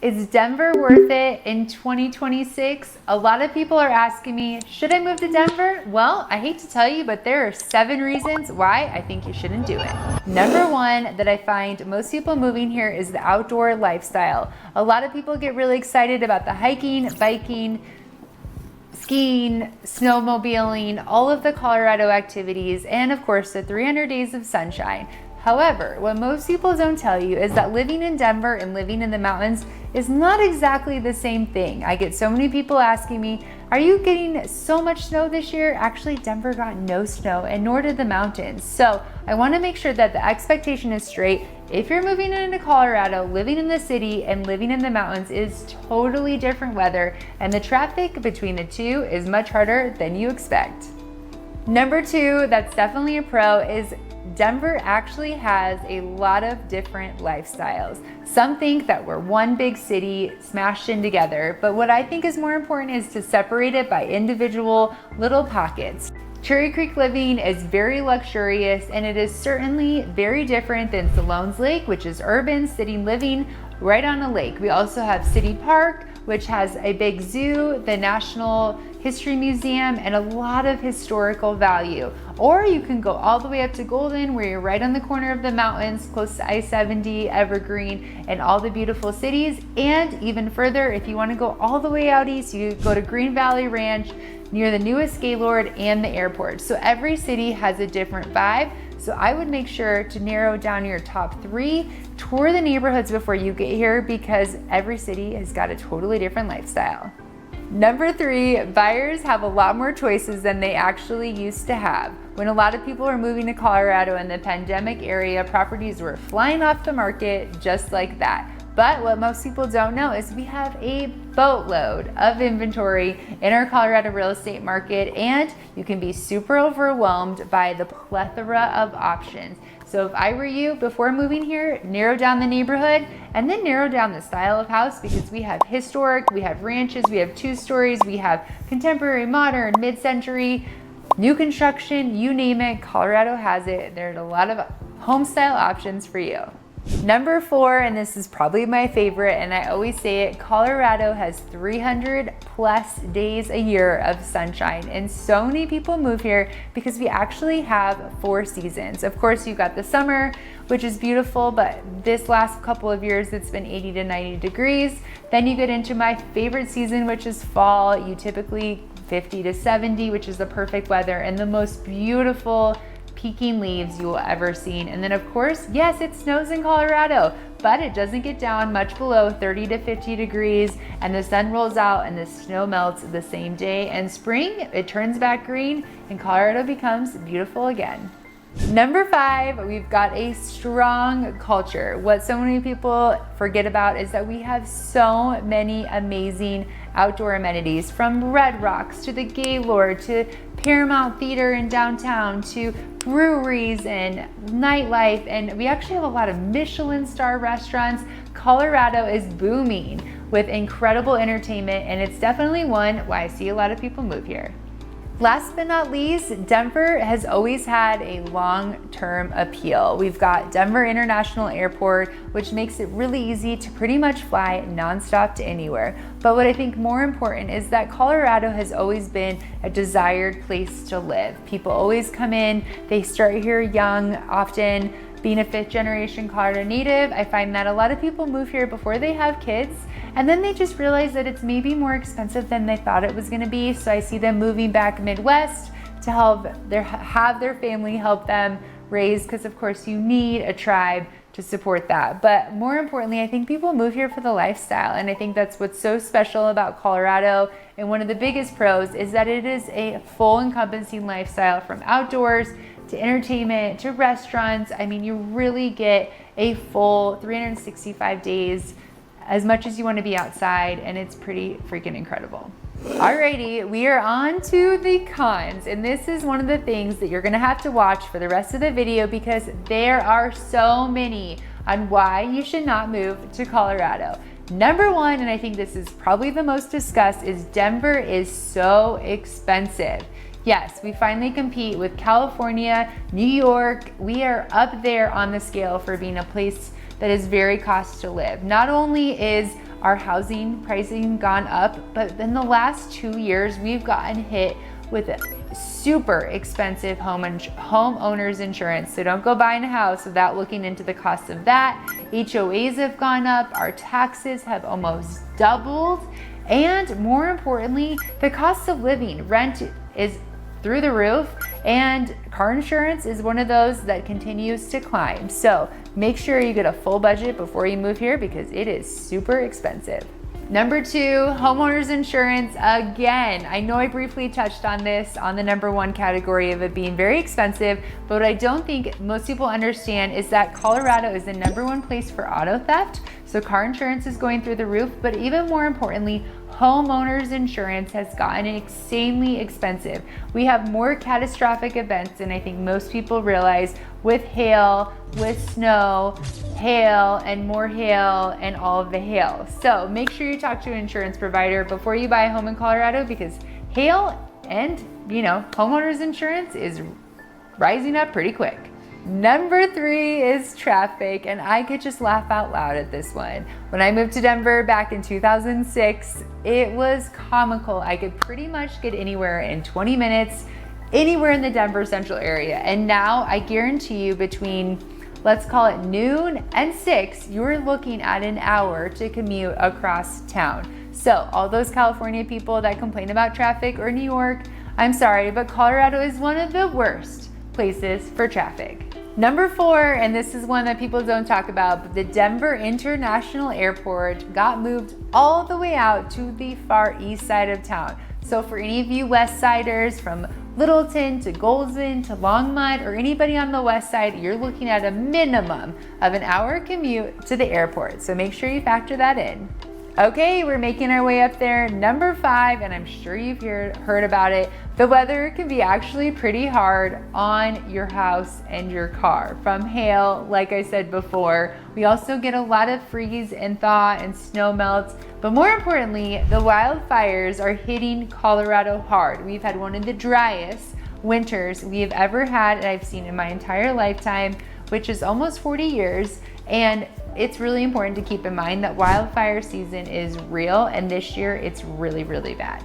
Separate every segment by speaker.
Speaker 1: Is Denver worth it in 2026? A lot of people are asking me, should I move to Denver? Well, I hate to tell you, but there are 7 reasons why I think you shouldn't do it. Number 1 that I find most people moving here is the outdoor lifestyle. A lot of people get really excited about the hiking, biking, skiing, snowmobiling, all of the Colorado activities, and of course the 300 days of sunshine. However, what most people don't tell you is that living in Denver and living in the mountains is not exactly the same thing. I get so many people asking me, are you getting so much snow this year? Actually, Denver got no snow, and nor did the mountains. So I want to make sure that the expectation is straight. If you're moving into Colorado, living in the city and living in the mountains is totally different weather, and the traffic between the two is much harder than you expect. Number 2, that's definitely a pro, is Denver actually has a lot of different lifestyles. Some think that we're one big city smashed in together, but what I think is more important is to separate it by individual little pockets. Cherry Creek living is very luxurious, and it is certainly very different than Salones Lake, which is urban city living right on a lake. We also have City Park, which has a big zoo, the National History Museum, and a lot of historical value. Or you can go all the way up to Golden, where you're right on the corner of the mountains, close to I-70, Evergreen, and all the beautiful cities. And even further, if you want to go all the way out east, you go to Green Valley Ranch, near the newest Gaylord and the airport. So every city has a different vibe. So I would make sure to narrow down your top 3, tour the neighborhoods before you get here, because every city has got a totally different lifestyle. Number 3, buyers have a lot more choices than they actually used to have. When a lot of people were moving to Colorado in the pandemic area, properties were flying off the market just like that. But what most people don't know is we have a boatload of inventory in our Colorado real estate market, and you can be super overwhelmed by the plethora of options. So if I were you, before moving here, narrow down the neighborhood and then narrow down the style of house, because we have historic, we have ranches, we have 2 stories, we have contemporary, modern, mid-century, new construction, you name it, Colorado has it. There's a lot of home style options for you. Number 4, and this is probably my favorite, and I always say it, Colorado has 300 plus days a year of sunshine, and so many people move here because we actually have 4 seasons. Of course, you've got the summer, which is beautiful, but this last couple of years it's been 80 to 90 degrees. Then you get into my favorite season, which is fall. You typically 50 to 70, which is the perfect weather and the most beautiful peaking leaves you will ever seen. And then of course, yes, it snows in Colorado, but it doesn't get down much below 30 to 50 degrees, and the sun rolls out and the snow melts the same day. And spring, it turns back green and Colorado becomes beautiful again. Number 5, we've got a strong culture. What so many people forget about is that we have so many amazing outdoor amenities, from Red Rocks to the Gaylord to Paramount Theater in downtown to breweries and nightlife, and we actually have a lot of Michelin star restaurants. Colorado is booming with incredible entertainment, and it's definitely one why I see a lot of people move here. Last but not least, Denver has always had a long-term appeal. We've got Denver International Airport, which makes it really easy to pretty much fly nonstop to anywhere. But what I think more important is that Colorado has always been a desired place to live. People always come in, they start here young, often being a 5th generation Colorado native. I find that a lot of people move here before they have kids, and then they just realize that it's maybe more expensive than they thought it was gonna be. So I see them moving back Midwest to have their family help them raise, because of course you need a tribe to support that. But more importantly, I think people move here for the lifestyle, and I think that's what's so special about Colorado. And one of the biggest pros is that it is a full encompassing lifestyle, from outdoors to entertainment to restaurants. I mean, you really get a full 365 days, as much as you want to be outside, and it's pretty freaking incredible. Alrighty, we are on to the cons, and this is one of the things that you're gonna have to watch for the rest of the video, because there are so many on why you should not move to Colorado. Number 1, and I think this is probably the most discussed, is Denver is so expensive. Yes, we finally compete with California, New York. We are up there on the scale for being a place that is very cost to live. Not only is our housing pricing gone up, but in the last 2 years, we've gotten hit with super expensive homeowners insurance. So don't go buying a house without looking into the cost of that. HOAs have gone up, our taxes have almost doubled, and more importantly, the cost of living, rent is through the roof, and car insurance is one of those that continues to climb. So make sure you get a full budget before you move here because it is super expensive. Number 2, homeowners insurance. Again, I know I briefly touched on this on the number 1 category of it being very expensive, but what I don't think most people understand is that Colorado is the number 1 place for auto theft. So car insurance is going through the roof, but even more importantly, homeowners insurance has gotten insanely expensive. We have more catastrophic events than I think most people realize, with hail, with snow, hail, and more hail, and all of the hail. So make sure you talk to an insurance provider before you buy a home in Colorado, because hail and, homeowners insurance is rising up pretty quick. Number 3 is traffic, and I could just laugh out loud at this one. When I moved to Denver back in 2006, it was comical. I could pretty much get anywhere in 20 minutes, anywhere in the Denver central area. And now I guarantee you between, let's call it noon and 6, you're looking at an hour to commute across town. So all those California people that complain about traffic, or New York, I'm sorry, but Colorado is one of the worst places for traffic. Number 4, and this is one that people don't talk about, but the Denver International Airport got moved all the way out to the far east side of town. So for any of you West Siders, from Littleton to Golden to Longmont, or anybody on the west side, you're looking at a minimum of an hour commute to the airport. So make sure you factor that in. Okay, we're making our way up there. Number 5, and I'm sure you've heard about it, the weather can be actually pretty hard on your house and your car. From hail, like I said before, we also get a lot of freeze and thaw and snow melts, but more importantly, the wildfires are hitting Colorado hard. We've had one of the driest winters we have ever had, and I've seen in my entire lifetime, which is almost 40 years, and it's really important to keep in mind that wildfire season is real, and this year it's really, really bad.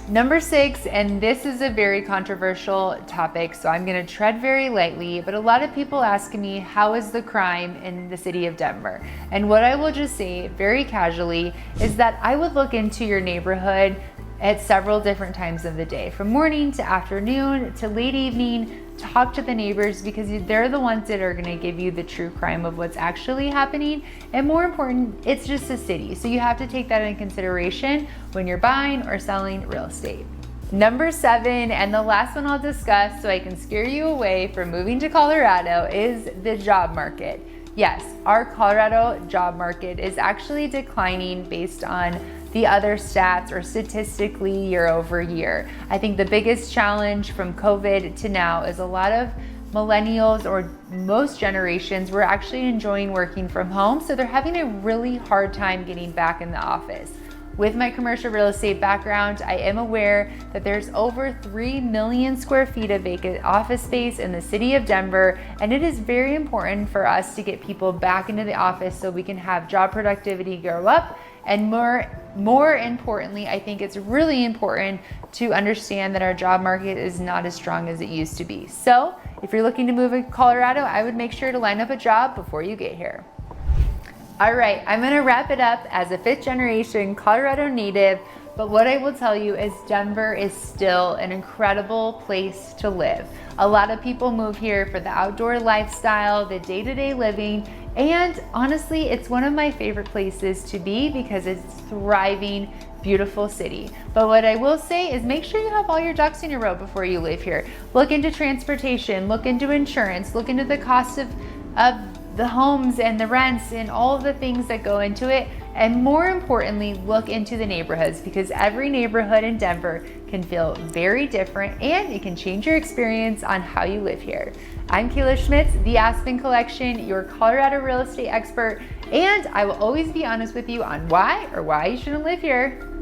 Speaker 1: Number 6, and this is a very controversial topic, so I'm gonna tread very lightly, but a lot of people ask me, how is the crime in the city of Denver? And what I will just say very casually is that I would look into your neighborhood at several different times of the day, from morning to afternoon to late evening. Talk to the neighbors, because they're the ones that are going to give you the true crime of what's actually happening. And more important, it's just a city, so you have to take that into consideration when you're buying or selling real estate. Number 7, and the last one I'll discuss so I can scare you away from moving to Colorado, is the job market. Yes, our Colorado job market is actually declining based on the other stats, or statistically year over year. I think the biggest challenge from COVID to now is a lot of millennials, or most generations, were actually enjoying working from home, so they're having a really hard time getting back in the office. With my commercial real estate background, I am aware that there's over 3 million square feet of vacant office space in the city of Denver, and it is very important for us to get people back into the office so we can have job productivity go up. And more importantly, I think it's really important to understand that our job market is not as strong as it used to be. So if you're looking to move to Colorado, I would make sure to line up a job before you get here. All right, I'm gonna wrap it up as a 5th generation Colorado native, but what I will tell you is Denver is still an incredible place to live. A lot of people move here for the outdoor lifestyle, the day-to-day living, and honestly, it's one of my favorite places to be because it's a thriving, beautiful city. But what I will say is make sure you have all your ducks in a row before you live here. Look into transportation, look into insurance, look into the cost of the homes and the rents and all of the things that go into it. And more importantly, look into the neighborhoods, because every neighborhood in Denver can feel very different, and it can change your experience on how you live here. I'm Kayla Schmitz, the Aspen Collection, your Colorado real estate expert, and I will always be honest with you on why you shouldn't live here.